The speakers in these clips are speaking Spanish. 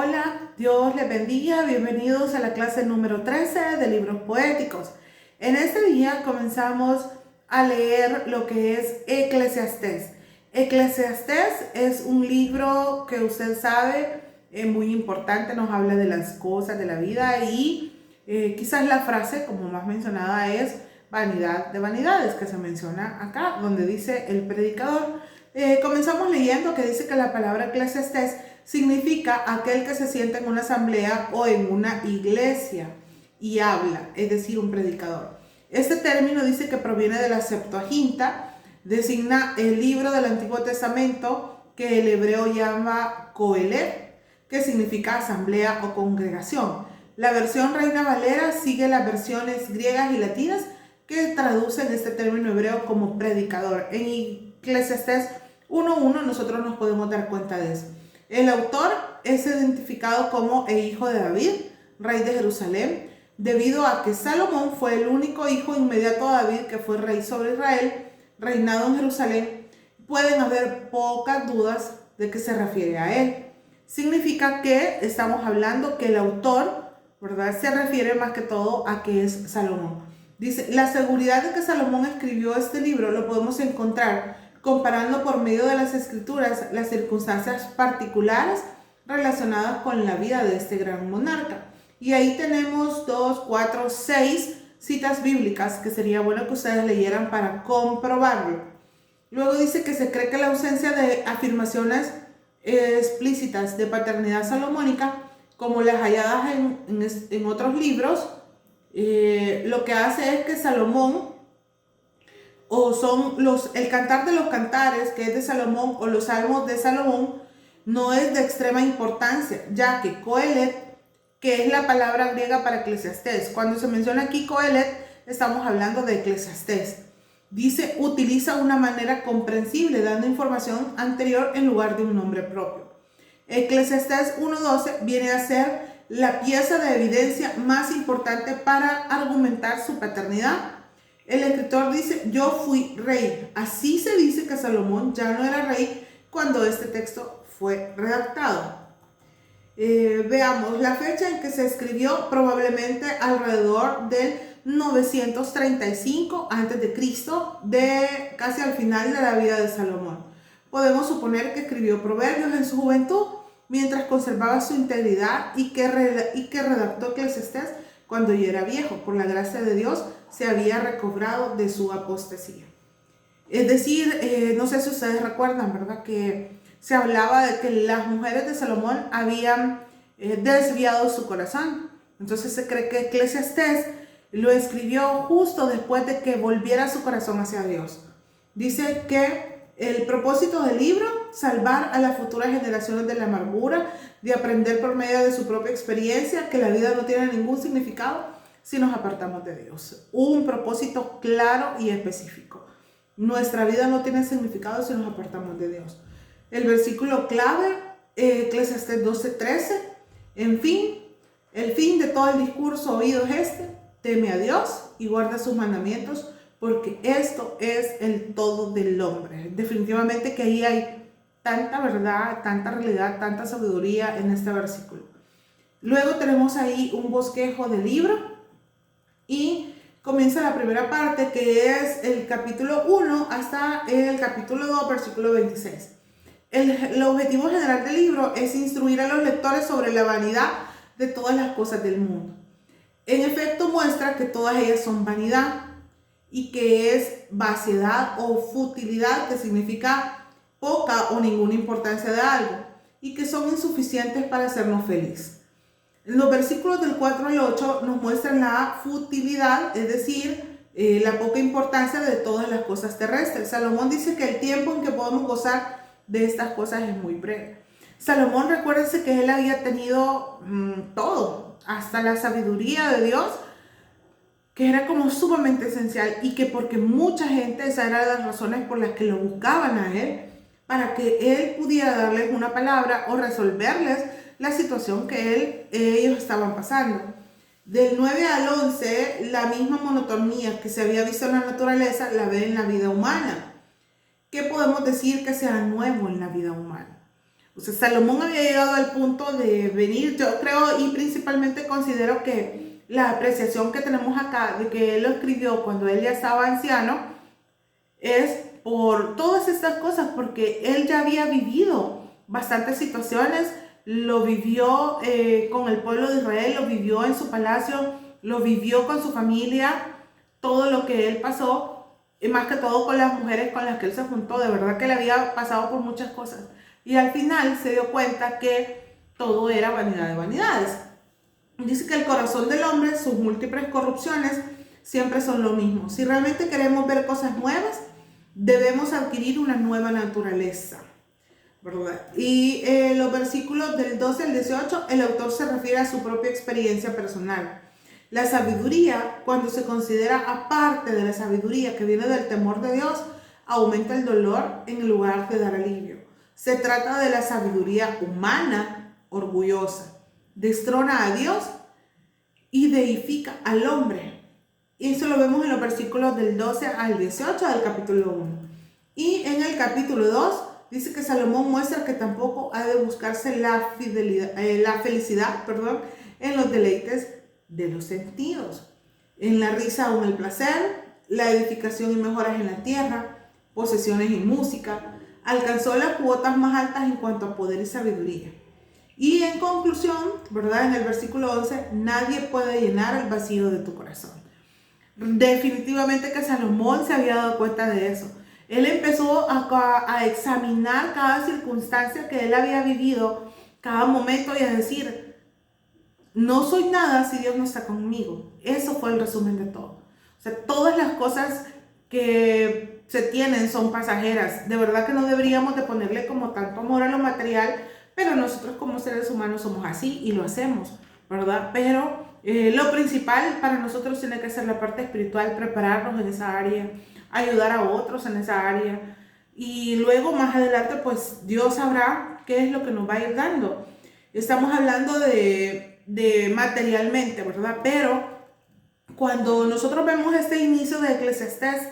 Hola, Dios les bendiga, bienvenidos a la clase número 13 de libros poéticos. En este día comenzamos a leer lo que es Eclesiastés. Eclesiastés es un libro que usted sabe es muy importante, nos habla de las cosas de la vida y quizás la frase como más mencionada es vanidad de vanidades, que se menciona acá, donde dice el predicador. Comenzamos leyendo que dice que la palabra Eclesiastés significa aquel que se sienta en una asamblea o en una iglesia y habla, es decir, un predicador. Este término dice que proviene de la Septuaginta, designa el libro del Antiguo Testamento que el hebreo llama Coelet, que significa asamblea o congregación. La versión Reina Valera sigue las versiones griegas y latinas que traducen este término hebreo como predicador. En Eclesiastés 1:1 nosotros nos podemos dar cuenta de eso. El autor es identificado como el hijo de David, rey de Jerusalén, debido a que Salomón fue el único hijo inmediato a David que fue rey sobre Israel, reinado en Jerusalén. Pueden haber pocas dudas de que se refiere a él. Significa que estamos hablando que el autor, ¿verdad?, se refiere más que todo a que es Salomón. Dice, la seguridad de que Salomón escribió este libro lo podemos encontrar comparando por medio de las escrituras las circunstancias particulares relacionadas con la vida de este gran monarca. Y ahí tenemos 2, 4, 6 citas bíblicas que sería bueno que ustedes leyeran para comprobarlo. Luego dice que se cree que la ausencia de afirmaciones explícitas de paternidad salomónica, como las halladas en otros libros, lo que hace es que Salomón, o son el cantar de los cantares, que es de Salomón, o los salmos de Salomón, no es de extrema importancia, ya que Coelet, que es la palabra griega para Eclesiastés, cuando se menciona aquí Coelet, estamos hablando de Eclesiastés. Dice, utiliza una manera comprensible, dando información anterior en lugar de un nombre propio. Eclesiastés 1:12 viene a ser la pieza de evidencia más importante para argumentar su paternidad. El escritor dice, yo fui rey. Así se dice que Salomón ya no era rey cuando este texto fue redactado. Veamos, la fecha en que se escribió, probablemente alrededor del 935 a.C., de casi al final de la vida de Salomón. Podemos suponer que escribió Proverbios en su juventud, mientras conservaba su integridad, y que redactó Eclesiastés cuando ya era viejo. Por la gracia de Dios se había recobrado de su apostasía. Es decir, no sé si ustedes recuerdan, ¿verdad?, que se hablaba de que las mujeres de Salomón habían desviado su corazón. Entonces se cree que Eclesiastés lo escribió justo después de que volviera su corazón hacia Dios. Dice que el propósito del libro, salvar a las futuras generaciones de la amargura, de aprender por medio de su propia experiencia que la vida no tiene ningún significado si nos apartamos de Dios. Un propósito claro y específico. Nuestra vida no tiene significado si nos apartamos de Dios. El versículo clave, Eclesiastés 12:13, en fin, el fin de todo el discurso oído es este: teme a Dios y guarda sus mandamientos, porque esto es el todo del hombre. Definitivamente que ahí hay tanta verdad, tanta realidad, tanta sabiduría en este versículo. Luego tenemos ahí un bosquejo del libro y comienza la primera parte, que es el capítulo 1 hasta el capítulo 2, versículo 26. El objetivo general del libro es instruir a los lectores sobre la vanidad de todas las cosas del mundo. En efecto, muestra que todas ellas son vanidad y que es vaciedad o futilidad, que significa poca o ninguna importancia de algo, y que son insuficientes para hacernos felices. Los versículos del 4 al 8 nos muestran la futilidad, es decir, la poca importancia de todas las cosas terrestres. Salomón dice que el tiempo en que podemos gozar de estas cosas es muy breve. Salomón, recuérdense que él había tenido todo, hasta la sabiduría de Dios, que era como sumamente esencial, y que porque mucha gente, esas eran las razones por las que lo buscaban a él, para que él pudiera darles una palabra o resolverles la situación que ellos estaban pasando. Del 9 al 11, la misma monotonía que se había visto en la naturaleza la ve en la vida humana. ¿Qué podemos decir que sea nuevo en la vida humana? O sea, Salomón había llegado al punto de venir, yo creo, y principalmente considero que la apreciación que tenemos acá de que él lo escribió cuando él ya estaba anciano es por todas estas cosas, porque él ya había vivido bastantes situaciones, lo vivió con el pueblo de Israel, lo vivió en su palacio, lo vivió con su familia, todo lo que él pasó, y más que todo con las mujeres con las que él se juntó, de verdad que le había pasado por muchas cosas. Y al final se dio cuenta que todo era vanidad de vanidades. Dice que el corazón del hombre, sus múltiples corrupciones, siempre son lo mismo. Si realmente queremos ver cosas nuevas, debemos adquirir una nueva naturaleza, ¿verdad? Y los versículos del 12 al 18, el autor se refiere a su propia experiencia personal. La sabiduría, cuando se considera aparte de la sabiduría que viene del temor de Dios, aumenta el dolor en lugar de dar alivio. Se trata de la sabiduría humana, orgullosa. Destrona a Dios y deifica al hombre. Y eso lo vemos en los versículos del 12 al 18 del capítulo 1. Y en el capítulo 2 dice que Salomón muestra que tampoco ha de buscarse la felicidad en los deleites de los sentidos, en la risa o en el placer, la edificación y mejoras en la tierra, posesiones y música. Alcanzó las cuotas más altas en cuanto a poder y sabiduría. Y en conclusión, ¿verdad? En el versículo 11, nadie puede llenar el vacío de tu corazón. Definitivamente que Salomón se había dado cuenta de eso. Él empezó a examinar cada circunstancia que él había vivido, cada momento, y a decir, no soy nada si Dios no está conmigo. Eso fue el resumen de todo. O sea, todas las cosas que se tienen son pasajeras. De verdad que no deberíamos de ponerle como tanto amor a lo material, pero nosotros como seres humanos somos así y lo hacemos, ¿verdad? Pero lo principal para nosotros tiene que ser la parte espiritual, prepararnos en esa área, ayudar a otros en esa área. Y luego más adelante, pues Dios sabrá qué es lo que nos va a ir dando. Estamos hablando de materialmente, ¿verdad? Pero cuando nosotros vemos este inicio de Eclesiastés,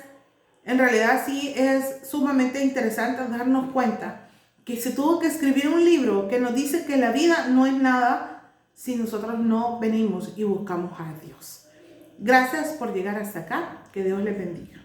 en realidad sí es sumamente interesante darnos cuenta que se tuvo que escribir un libro que nos dice que la vida no es nada si nosotros no venimos y buscamos a Dios. Gracias por llegar hasta acá. Que Dios les bendiga.